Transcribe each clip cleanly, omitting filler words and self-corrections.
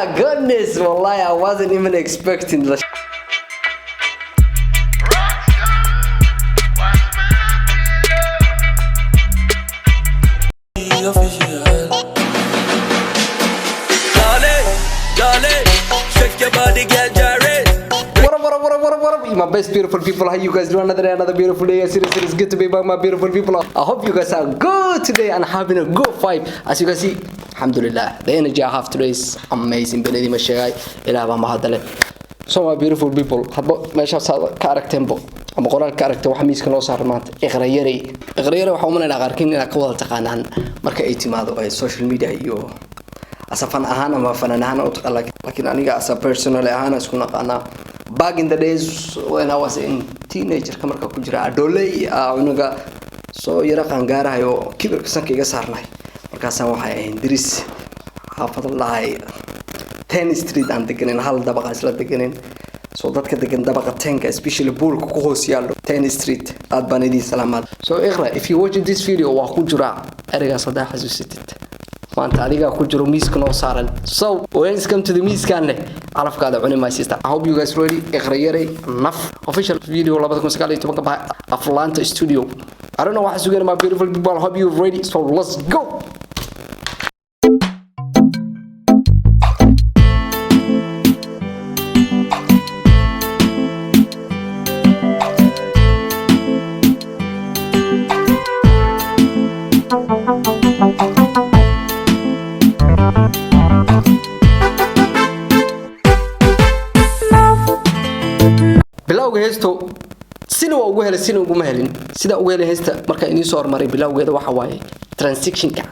my goodness, wallahi, I wasn't even expecting the shake your body, girl, Yarey. What up, my best beautiful people? How you guys doing? Another beautiful day. Seriously, it's good to be back, my beautiful people. I hope you guys are good today and having a good vibe. As you can see, alhamdulillah, the energy I have today is amazing. Benedi Miyay, ilaah mahadale. So my beautiful people, hadba meesha character bo ama qoraal character waxa miiska loo saaray maanta Iqra Yarey waxa uu maleeyaa qaarkiin inay ka wada taqaanaan marka ay timaado ay social media iyo asafan ahaan ama fanan ahaan u taqaan laakiin aniga as a personal ahaan isku naqaana back in the days when I was in teenager marka ku jira adolay unaga soo yara qaangaarayo kibirka sanka iga saarnay markaas waxay ahayn diris xaafad lahay 10 street and deganin hal dabaqa isla deganin so dadka degan dabaqa 10 especially poolka ku hoos yaalo 10 street aad baan idin salaamad so Iqra, if you watch this video waa ku jira ereyga saddex xasuusitid maanta adiga ku jiro miiska noo saaran so welcome to the miiskan leh alafkaada cuni my sister. I hope you guys ready. Iqra Yarey naf official video 2019 ka baxay Atlanta studio. I don't know what to get my beautiful people. I hope you're ready, so let's go. bilowga heesto sina ugu helay sina ugu ma helin sida ugu helay heesta marka inii soo hormaray bilowgeeda waxa waaye transaction ka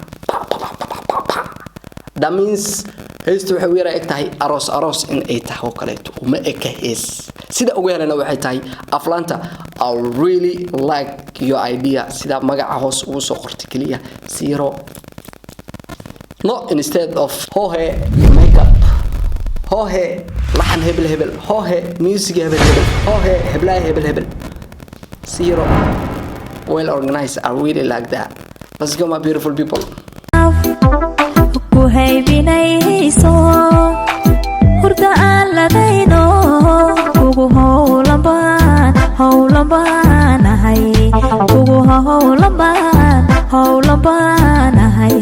that means heesto waxa weeyra eg tahay aroos in ay tahay oo kale uma eka hees sida ugu helayna waxay tahay Atlanta. I really like your idea sida magaca hoos ugu soo qortay kaliya zero no instead of hohe makeup hohe lahan hebel hohe music hebel hohe hebel zero well organized. I really like that. Let's go my beautiful people. Kuhaybinayso hurda aan ladayno kugu howlan ahay kugu howlan ahay.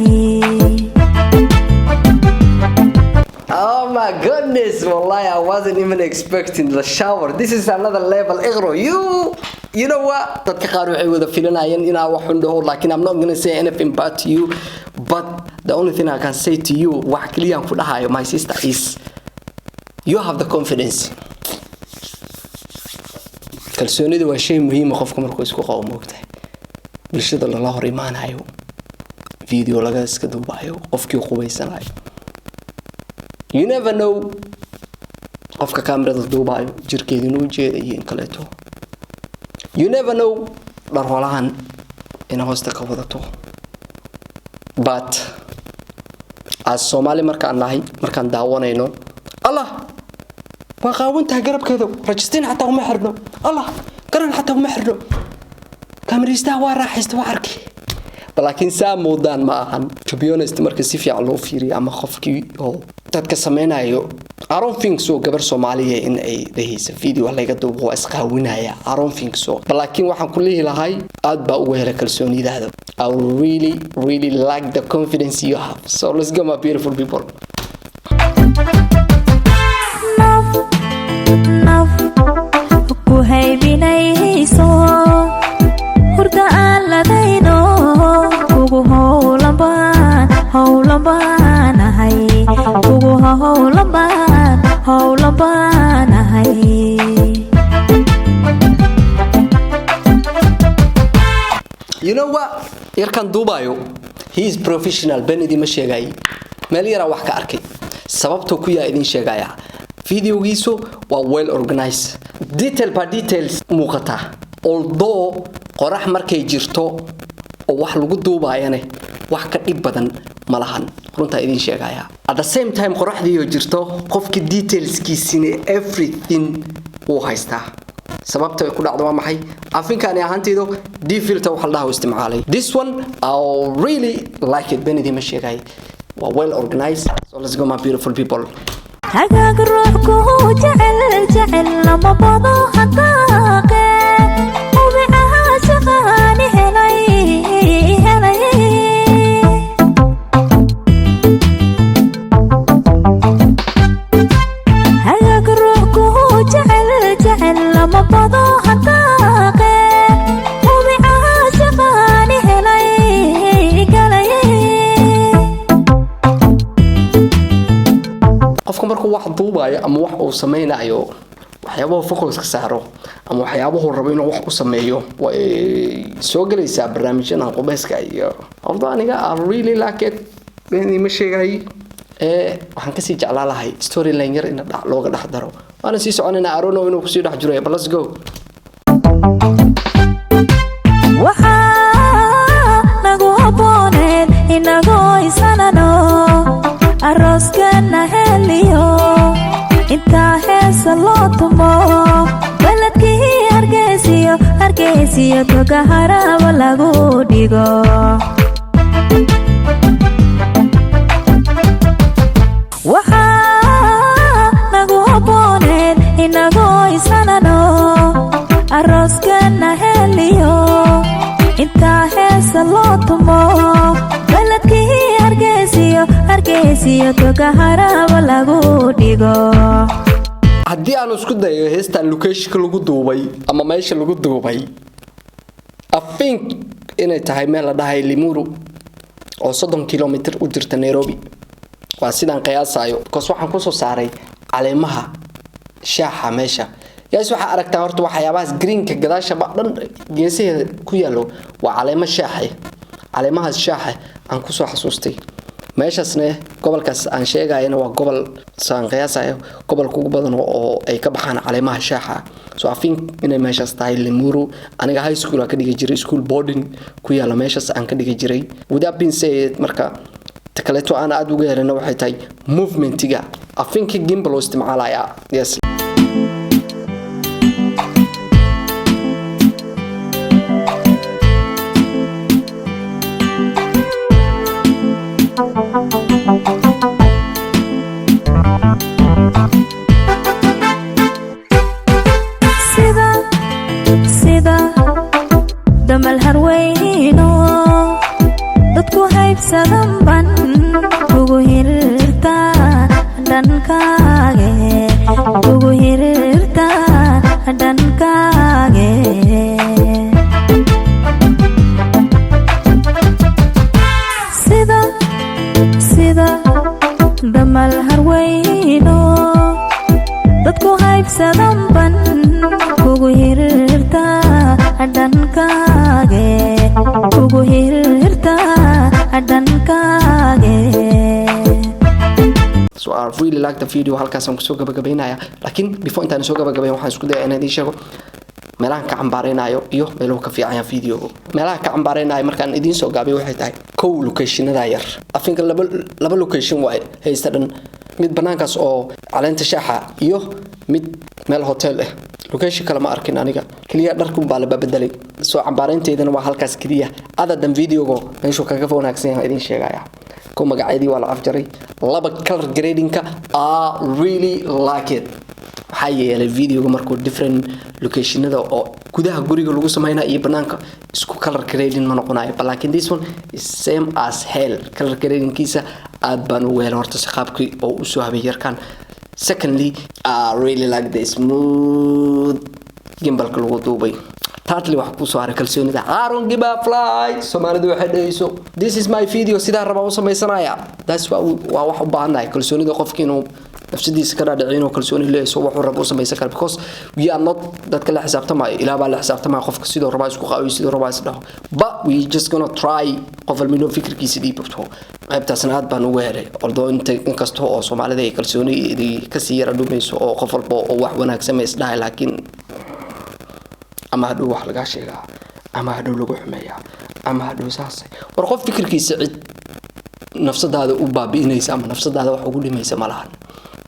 Oh my goodness, wallahi, I wasn't even expecting the shower. This is another level. Iqra, you know what? Dadka qaar waxay wada filanayeen inaa wax xun dhaho, laakiin I'm not going to say anything bad to you, but the only thing I can say to you wax kaliya ku dhahayo my sister is you have the confidence. kalsoonida waa shay muhiim ah qofka markuu isku qabo moogtahay bulshada la hor imaanayo video laga iska duubayo qofkii qubaysanayo. You never know qofka kamerada duubayo jirkeedu inuu jeedayo in kaleeto. You never know darwalahan in hoosta ka wadato. But as Somali markaan daawanayno Allah waa Qawantahay garabkeedu rajisteen xataa uma xirno Allah garan xataa uma xirno kamerista waa raaxaysta waa arkay laakiin saamoodaan ma ahan to be honest marka si fiican loo fiiriyo ama qofkii oo dadka sameynayo I don't think so gabar Soomaaliyeed in ay dhehaysa video laga duubo isqaawinaya I don't think so laakiin waxaan ku leeyahay aad baa ugu helay kalsoonidaada. I really like the confidence you have, so let's go my beautiful people. Kuhaybinayso hurda aan ladayno kugu howlan ahay kugu howlan ahay. You know what? Yarkan duubayo he is professional. Benedi Miyay meel yara wax ka arkay sababtoo ku yaa idin sheegaya videogiisu waa well organized detail by details muuqata although qorax markay jirto oo wax lagu duubayane wax ka dhib badan malahan runta idin sheegaya at the same time qoraxdii oo jirto qofki detailskiisina everything uu haystaa sababta ku dhacdo waa maxay afinkaani ahaanteedo filter waxa la isticmaalay. This one I really like it. Benedi Miyay waa well organized, so let's go my beautiful people. hagaag ruux kugu jecel jecel lama bado hadaaqe ubicaha shaqaani helay helay hagaag ruux kugu jecel jecel lama bado hadaaqe ubicaha shaqaani helay galay qofka markuu wax duubayo ama wax uu sameynayo waxyaabaha focus ka saaro ama waxyaabaha rabo inuu wax u sameeyo way soo galaysaa barnaamijyada qubeyska iyo horta aniga I really like it ma sheegay waxaan ka sii jeclaa lahay storyline yar in looga dhax daro waana sii soconayna arono inuu ku sii dhax jiro let's go waxa nagu abooneed inagoo isanano arooskana heliyo intaa heesa loo tumo baladkii hargeysiyo toga haraba lagu dhigo waxaa nagu abooneed inagoo isanano arooskana heliyo intaa heesa loo tumo baladkii hargeysiyo toga haraba lagu dhigo haddii aan isku dayo heestan location lagu duubay ama meesha lagu duubay I think inay tahay meel la dhahay Limuru oo 30 kilomitir u jirta Nairobi waa sidaan qiyaasayo because waxaan ku soo saaray caleemaha shaaxa meesha yaas waxa aragtaa horta waxyaabahaas greenka gadaasha dhan geesaha ku yaalo waa caleemo shaaxa caleemahaas shaaxa aan ku soo xasuustay meeshasne gobolkaas aan sheegayna waa gobol saan qiyaasayo gobolka ugu badan oo ay ka baxaan caleemaha shaaxa so I think inay meeshas tahay Limuru aniga high school ka dhigay jiray school boarding ku yaala meeshas aan ka dhigay jiray without being said marka takaleeto aan aad uga helana waxay tahay movementiga I think gimbal oo isticmaalaya yes sida damal harweyno dadku haybsadan ban kugu hirta dhankage kugu hirta dhankage sida damal harweyno dadku haybsadan ban kugu hirta dhankage kugu hirta dhankage so I really like the video halkaas aan ku soo gabagabeynaya laakiin before intaan soo gabagabeyn waxaan isku dayaa inaan idin sheego meelaha ka cambaareynayo iyo meelaha ka fiican video meelaha ka cambaareynayo markaan idin soo gaabay waxay tahay kow locationada yar afinka laba location way haysta dhan mid banaankaas oo caleenta shaaxa iyo mid meel hotel ah location kale ma arkin aniga kaliya dharku baa la bedelay soo cambaareynteedana waa halkaas kaliya adadan videogo meeshu kaga wanaagsan yahay idin sheegaya ko magaceedii waa la afjaray laba color gradingka I really like it waxaa yeelay videoga markuu different locationada oo gudaha guriga lagu sameeyay iyo banaanka isku color grading ma noqonayo laakiin this one is same as hell color gradingkiisa aad baan u weelay horta si qaabkii oo u soo habay yarkan secondly I really like the smooth gimbalka lagu duubay thirdly wax ku soo haray kalsoonida Aaron give a fly Soomaalidu waxay dhayso this is my video sida raba u sameeysanaya that's why waa wax u baahanahay kalsoonida qofka inuu nafsidiisa ka dhaadhicino kalsooni leeyahay wax uu rabo u sameeysan kara because we are not dadka la xisaabtamay ilaa baa la xisaabtamay qofka sidoo raba isku qaawiyo sidoo raba isdhaho but we just gonna try qof almino fikirkiisa dhiibto qaybtaasna aad baan ugu helay although inkasta oo Soomaalida ay kalsooni ka sii yara dhumayso oo qof walba oo wax wanaagsan ma isdhahay laakiin ama haduu wax laga sheegaa ama haduu lagu xumeeyaa ama haduu saasay war qof fikirkiisa cid nafsadaada u baabiinaysa ama nafsadaada wax ugu dhimaysa ma lahan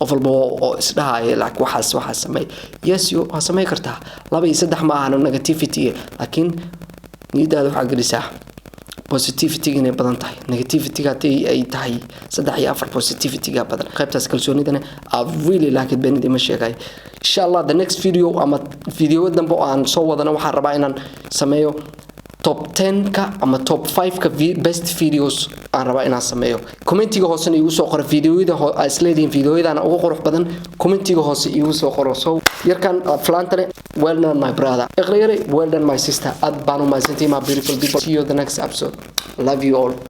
qof walba oo isdhahay laakiin waxaas samay yes you waa samay kartaa 2 iyo 3 ma aha negativity laakiin nidaada waxa galisaa positivity inay badan tahay negativity ay tahay 3 iyo 4 positivity ga badan qaybtaas kalsoonidana I really like it beenid ima sheegay inshallah the next video ama video dambe aan soo wadana waxaan rabaa inaan sameeyo top 10 ka ama top 5 ka best videos aan rabaa inaan sameeyo commentiga hoose igu soo qoro videoyada isleedin videoyada ugu qurux badan commentiga hoose igu soo qoro so yarkan flantane well done my brother Iqra Yarey well done my sister ad banu my beautiful people see you the next episode love you all